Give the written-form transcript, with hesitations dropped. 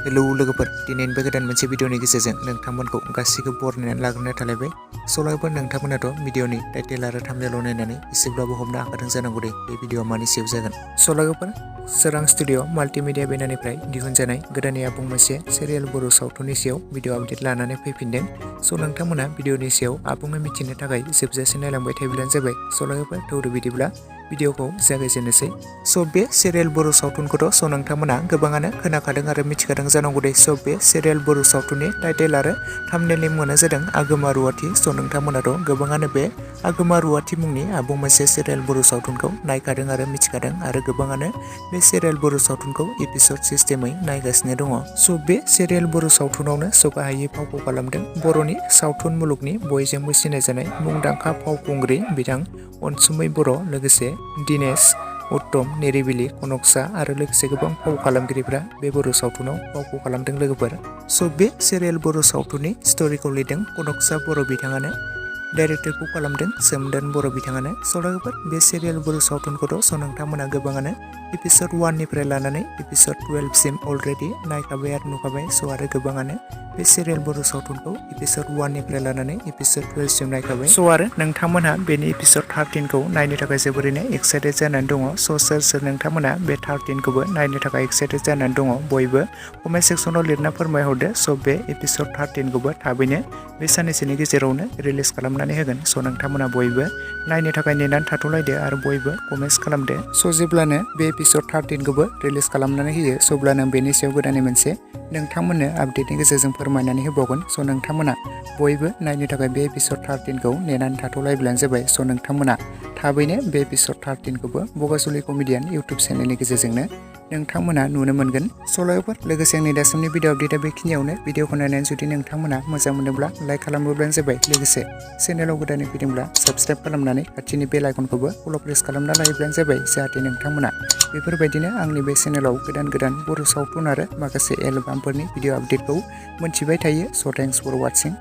Hello लोगोफोर दिनैनि बे गोदान मोनसे भिडिअनि गेजेरजों नोंथांमोनखौ गासैखौबो बरायनानै लाग्रोनाय थालायबाय। लोगोफोर नोंथांमोनाथ' भिडिअनि टाइटेल आरो थाम्बनेइल नायनानै एसेब्लाबो हमनो हाखादों जानांगौ दे बे भिडिअआ मानि सायाव जागोन। लोगोफोर सोरां स्टुडिअ माल्टिमिडिया बेनारनिफ्राय दिहुनजानाय गोदानै आबुं मोनसे सिरियाल बर' सावथुननि सायाव भिडिअ आपडेट लानानै फैफिनदों। नोंथांमोना भिडिअनि सायाव आबुङै मिथिनो थाखाय जोबजासिम नायलांबाय थायोब्लानो जाबाय। लोगोफोर थौदो बिदिब्ला भिडिअखौ जागायजेननोसै। बे सिरियाल बर' सावथुनखौथ' नोंथांमोना गोबाङानो खोनाखादों आरो मिथिखादों जानांगौ दे। बे सिरियाल बर' सावथुननि टाइटेल आरो थाम्बनेइलनि मुङानो जादों आगोमा रुवाथि। नोंथांमोनाथ' गोबाङानो बे आगोमा रुवाथि मुंनि आबुं मोनसे सिरियाल बर' सावथुनखौ नायखादों आरो मिथिखादों आरो गोबाङानो बे सिरियाल बर' सावथुनखौ एपिसड सिस्टेमै नायगासिनो दङ। बे सिरियाल बर' सावथुनावनो सगाहायै फावखौ खालामदों बर'नि सावथुन मुलुगनि बयजोंबो सिनायजानाय मुंदांखा फावखुंग्रि बिथां अनसुमै बर', लोगोसे दिनेश, उत्तम, निरिबिलि, कनकसा आरो लोगोसे गोबां फाव खालामगिरिफ्रा बे बर' सावथुनाव फावखौ खालामदों लोगोफोर। बे सिरियाल बर' सावथुननि स्ट'रिखौ लिरदों कनकसा बर' बिथाङानो, डाइरेक्टरखौ खालामदों सोमदोन बर' बिथाङानो। लोगोफोर बे सिरियाल बर' सावथुनखौथ' नोंथांमोना गोबाङानो एपिसड 1निफ्राय लानानै एपिसड 12सिम अलरेडि नायखाबाय आरो नुखाबाय। आरो गोबाङानो बे सिरियाल बर' सावथुनखौ एपिसड 1निफ्राय लानानै एपिसड 12सिम नायखाबाय। आरो नोंथांमोनहा बेनि एपिसड 13खौ नायनो थाखाय जोबोरैनो एक्साइटेड जानानै दङ। सोर सोर नोंथांमोना बे 13खौबो नायनो थाखाय एक्साइटेड जानानै दङ बयबो कमेन्ट सेक्सनाव लिरना फोरमायहरदो। बे एपिसड 13खौबो थाबैनो बे साननैसोनि गेजेरावनो रिलिज खालामनानै होगोन। नोंथांमोना बयबो नायनो थाखाय नेनानै थाथ'लायदो आरो बयबो कमेन्ट्स खालामदो। जेब्लानो बे एपिसड 13खौबो रिलिज खालामनानै होयो अब्लानो बेनि सायाव गोदानै मोनसे नोंथांमोननो आपडेटनि गेजेरजों फोरमायनानै होबावगोन। नोंथांमोना बयबो नायनो थाखाय बे एपिसड 13खौ नेनानै थाथ'लायब्लानो जाबाय। नोंथांमोना थाबैनो बे एपिसड 13खौबो बगाजुलि कमेडियान इउटुब चेनेलनि गेजेरजोंनो नोंथांमोना नुनो मोनगोन। लोगोफोर लोगोसे आंनि दासिमनि भिडिअ आपडेटआ बेखिनियावनो। भिडिअखौ नायनानै जुदि नोंथांमोना मोजां मोनोब्ला लाइक खालामोब्लानो जाबाय। लोगोसे चेनेलाव गोदानै फैदोंब्ला साबस्क्राइब खालामनानै खाथिनि बेल आइकनखौबो अल प्रेस खालामना लायोब्लानो जाबाय, जाहाथे नोंथांमोना बेफोरबायदिनो आंनि बे चेनेलाव गोदान गोदान बर' सावथुन आरो माखासे एलबामफोरनि भिडिअ आपडेटखौ मोनथिबाय थायो। Thanks for वाचिं।